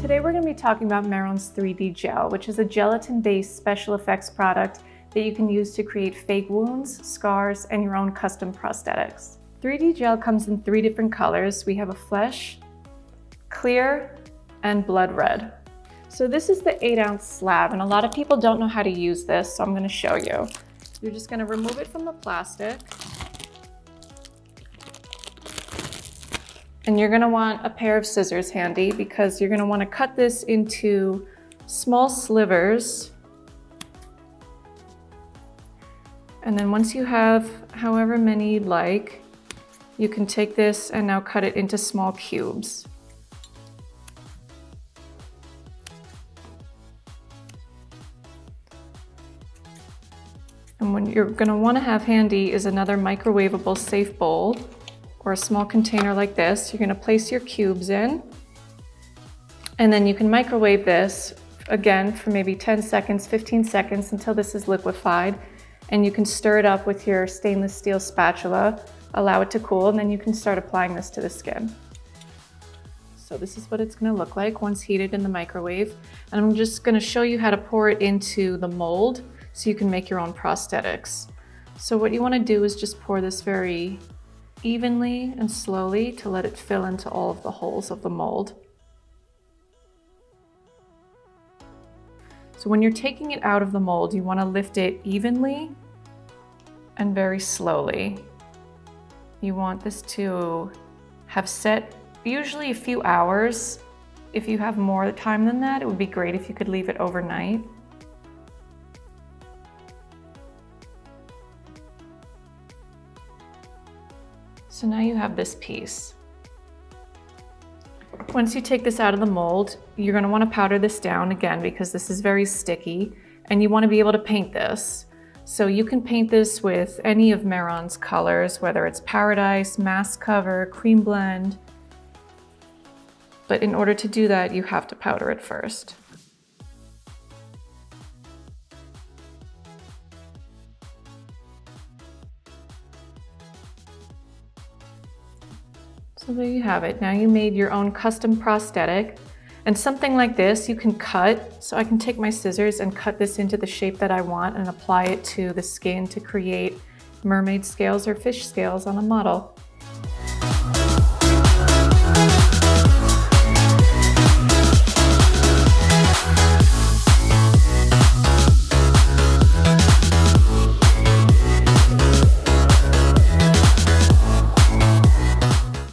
Today we're going to be talking about Mehron's 3D gel, which is a gelatin-based special effects product that you can use to create fake wounds, scars, and your own custom prosthetics. 3D gel comes in 3 different colors. We have a flesh, clear, and blood red. So this is the 8oz slab, and a lot of people don't know how to use this, so I'm going to show you. You're just going to remove it from the plastic. And you're going to want a pair of scissors handy because you're going to want to cut this into small slivers. And then once you have however many you'd like, you can take this and now cut it into small cubes. And what you're going to want to have handy is another microwavable safe bowl or a small container like this. You're going to place your cubes in, and then you can microwave this again for maybe 10 seconds, 15 seconds until this is liquefied. And you can stir it up with your stainless steel spatula, allow it to cool, and then you can start applying this to the skin. So this is what it's going to look like once heated in the microwave. And I'm just going to show you how to pour it into the mold so you can make your own prosthetics. So what you want to do is just pour this very evenly and slowly to let it fill into all of the holes of the mold. So when you're taking it out of the mold, you want to lift it evenly and very slowly. You want this to have set usually a few hours. If you have more time than that, it would be great if you could leave it overnight. So now you have this piece. Once you take this out of the mold, you're going to want to powder this down again because this is very sticky, and you want to be able to paint this. So you can paint this with any of Mehron's colors, whether it's Paradise, Mask Cover, Cream Blend. But in order to do that, you have to powder it first. So there you have it. Now you made your own custom prosthetic, and something like this you can cut. So I can take my scissors and cut this into the shape that I want and apply it to the skin to create mermaid scales or fish scales on a model.